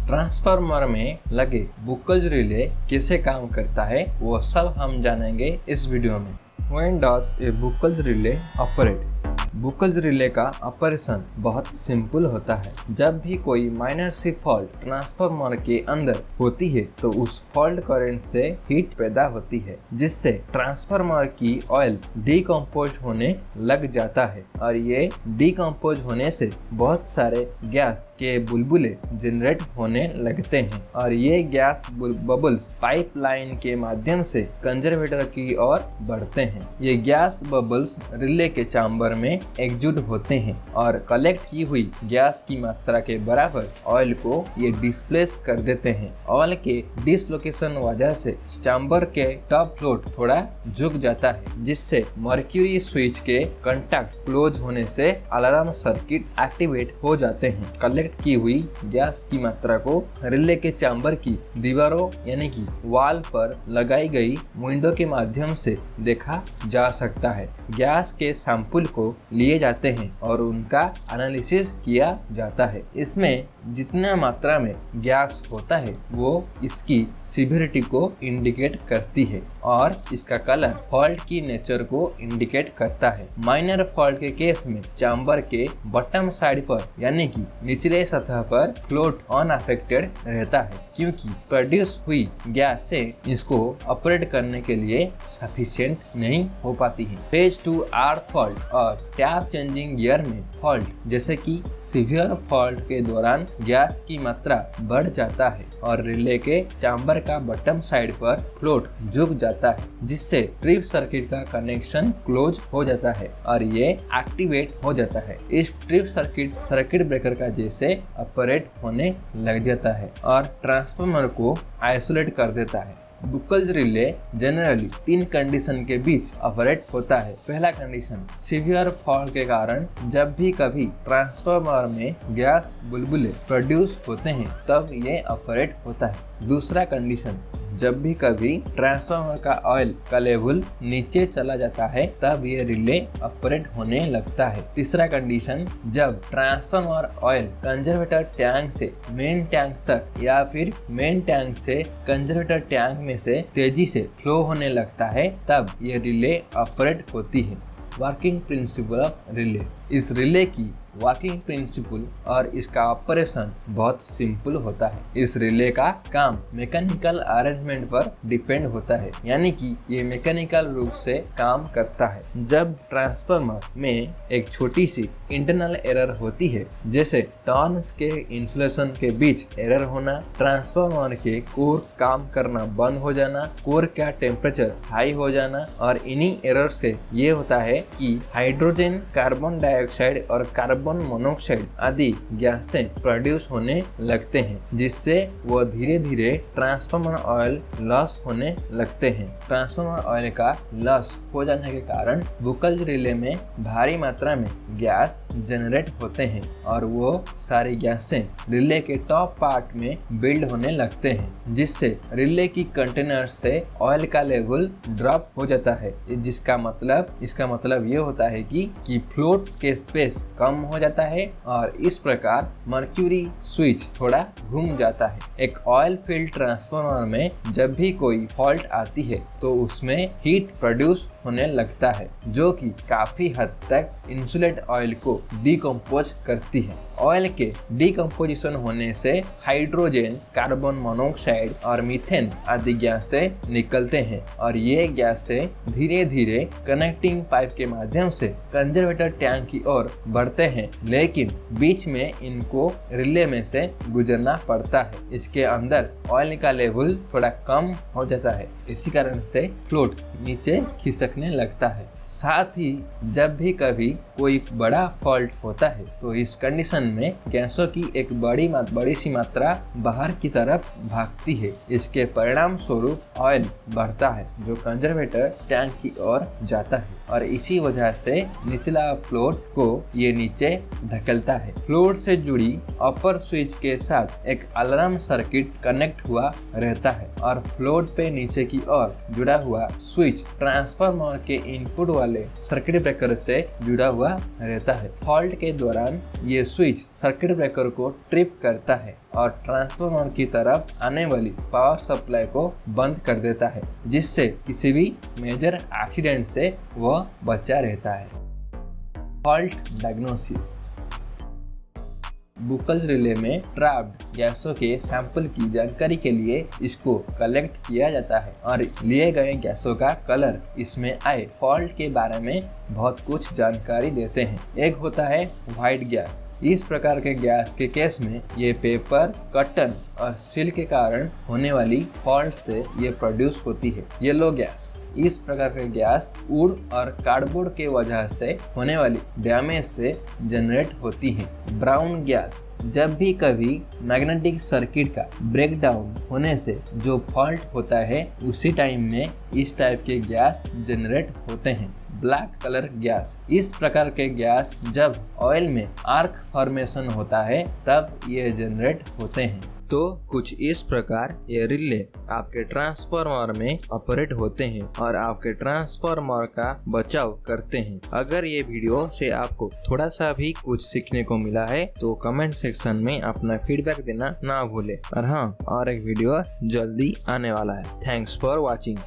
Transformer में लगे बुकल्स relay कैसे काम करता है वो सब हम जानेंगे इस वीडियो में। When does a बुकल्स relay operate? बुकल्स relay का ऑपरेशन बहुत सिंपल होता है। जब भी कोई माइनर सी फॉल्ट ट्रांसफार्मर के अंदर होती है तो उस फॉल्ट करंट से हीट पैदा होती है, जिससे ट्रांसफार्मर की ऑयल डिकम्पोज होने लग जाता है और ये डिकम्पोज होने से बहुत सारे गैस के बुलबुले जनरेट होने लगते हैं और ये गैस बबल्स पाइपलाइन के माध्यम से कंजर्वेटर की ओर बढ़ते हैं। ये गैस बबल्स रिले के चैम्बर में एकजुट होते हैं और कलेक्ट की हुई गैस की मात्रा के बराबर ऑयल को ये डिस्प्लेस कर देते हैं। ऑयल के डिसलोकेशन वजह से चैम्बर के टॉप फ्लोट थोड़ा झुक जाता है, जिससे मर्क्यूरी स्विच के कॉन्टैक्ट क्लोज होने से अलार्म सर्किट एक्टिवेट हो जाते हैं। कलेक्ट की हुई गैस की मात्रा को रिले के चैम्बर की दीवारों यानी कि वॉल पर लगाई गई विंडो के माध्यम से देखा जा सकता है। गैस के सैंपल को लिए जाते हैं और उनका एनालिसिस किया जाता है। इसमें जितना मात्रा में गैस होता है वो इसकी सिवियरिटी को इंडिकेट करती है और इसका कलर फॉल्ट की नेचर को इंडिकेट करता है। माइनर फॉल्ट के केस में चैम्बर के बॉटम साइड पर यानी कि निचले सतह पर फ्लोट अनअफेक्टेड रहता है, क्योंकि प्रोड्यूस हुई गैस से इसको ऑपरेट करने के लिए सफिशिएंट नहीं हो पाती है। फेज 2 अर्थ फॉल्ट और टैप चेंजिंग गियर में फॉल्ट जैसे कि सीवियर फॉल्ट के दौरान गैस की मात्रा बढ़ जाता है और रिले के चैम्बर का बॉटम साइड पर फ्लोट झुक जाता है, जिससे ट्रिप सर्किट का कनेक्शन क्लोज हो जाता है और ये एक्टिवेट हो जाता है। इस ट्रिप सर्किट ब्रेकर का जैसे ऑपरेट होने लग जाता है और ट्रांसफार्मर को आइसोलेट कर देता है। बुकल्स रिले जनरली 3 कंडीशन के बीच ऑपरेट होता है। पहला कंडीशन, सीवियर फॉल्ट के कारण जब भी कभी ट्रांसफार्मर में गैस बुलबुले प्रोड्यूस होते हैं तब ये ऑपरेट होता है। दूसरा कंडीशन, जब भी कभी ट्रांसफार्मर का ऑयल का लेवल नीचे चला जाता है तब ये रिले ऑपरेट होने लगता है। तीसरा कंडीशन, जब ट्रांसफार्मर ऑयल कंजर्वेटर टैंक से मेन टैंक तक या फिर मेन टैंक से कंजर्वेटर टैंक में से तेजी से फ्लो होने लगता है तब ये रिले ऑपरेट होती है। Working principle of relay. इस रिले की वर्किंग प्रिंसिपल और इसका ऑपरेशन बहुत सिंपल होता है। इस रिले का काम मैकेनिकल अरेंजमेंट पर डिपेंड होता है, यानी कि ये मैकेनिकल रूप से काम करता है। जब ट्रांसफार्मर में एक छोटी सी इंटरनल एरर होती है, जैसे टर्न्स के इंसुलेशन के बीच एरर होना, ट्रांसफार्मर के कोर काम करना बंद हो जाना, कोर का टेम्परेचर हाई हो जाना, और इन्हीं एरर से ये होता है कि हाइड्रोजन, कार्बन डाइऑक्साइड और कार्बन मोनोऑक्साइड आदि गैसें प्रोड्यूस होने लगते हैं, जिससे वो धीरे धीरे ट्रांसफार्मर ऑयल लॉस होने लगते हैं। ट्रांसफार्मर ऑयल का लॉस हो जाने के कारण बुकल्स रिले में भारी मात्रा में गैस जनरेट होते हैं और वो सारी गैसें रिले के टॉप पार्ट में बिल्ड होने लगते हैं, जिससे रिले की कंटेनर से ऑयल का लेवल ड्रॉप हो जाता है। इसका मतलब ये होता है कि फ्लोट के स्पेस कम हो जाता है और इस प्रकार मर्क्यूरी स्विच थोड़ा घूम जाता है। एक ऑयल फील्ड ट्रांसफार्मर में जब भी कोई फॉल्ट आती है तो उसमें हीट प्रोड्यूस होने लगता है, जो कि काफी हद तक इंसुलेट ऑयल को डिकम्पोज करती है। ऑयल के डिकम्पोजिशन होने से हाइड्रोजन, कार्बन मोनोऑक्साइड और मीथेन आदि गैसें निकलते हैं और ये गैसें धीरे धीरे कनेक्टिंग पाइप के माध्यम से कंजर्वेटर टैंक की ओर बढ़ते हैं, लेकिन बीच में इनको रिले में से गुजरना पड़ता है। इसके अंदर ऑयल का लेवल थोड़ा कम हो जाता है, इसी कारण से फ्लोट नीचे खिसकने लगता है। साथ ही जब भी कभी कोई बड़ा फॉल्ट होता है तो इस कंडीशन में गैसों की एक बड़ी सी मात्रा बाहर की तरफ भागती है। इसके परिणाम स्वरूप ऑयल बढ़ता है जो कंजर्वेटर टैंक की ओर जाता है और इसी वजह से निचला फ्लोट को ये नीचे धकेलता है। फ्लोट से जुड़ी अपर स्विच के साथ एक अलार्म सर्किट कनेक्ट हुआ रहता है और फ्लोट पे नीचे की ओर जुड़ा हुआ स्विच ट्रांसफार्मर के इनपुट वाले सर्किट ब्रेकर से जुड़ा हुआ रहता है। फॉल्ट के दौरान ये स्विच सर्किट ब्रेकर को ट्रिप करता है और ट्रांसफार्मर की तरफ आने वाली पावर सप्लाई को बंद कर देता है, जिससे किसी भी मेजर एक्सीडेंट से वह बचा रहता है। Fault diagnosis. बुकल्स रिले में ट्रैप्ड गैसों के सैंपल की जानकारी के लिए इसको कलेक्ट किया जाता है और लिए गए गैसों का कलर इसमें आए फॉल्ट के बारे में बहुत कुछ जानकारी देते हैं। एक होता है व्हाइट गैस। इस प्रकार के गैस के केस में ये पेपर, कॉटन और सिल्क के कारण होने वाली फॉल्ट से ये प्रोड्यूस होती है। Yellow gas. इस प्रकार के गैस वुड और कार्डबोर्ड के वजह से होने वाली डैमेज से जनरेट होती है। Brown gas. जब भी कभी मैग्नेटिक सर्किट का ब्रेकडाउन होने से जो फॉल्ट होता है उसी टाइम में इस टाइप के गैस जनरेट होते हैं। Black colour gas. इस प्रकार के गैस जब ऑयल में आर्क फॉर्मेशन होता है तब ये जनरेट होते हैं। तो कुछ इस प्रकार ये रिले आपके ट्रांसफार्मर में ऑपरेट होते हैं और आपके ट्रांसफार्मर का बचाव करते हैं। अगर ये वीडियो से आपको थोड़ा सा भी कुछ सीखने को मिला है तो कमेंट सेक्शन में अपना फीडबैक देना ना भूले। और हाँ, और एक वीडियो जल्दी आने वाला है। Thanks for watching.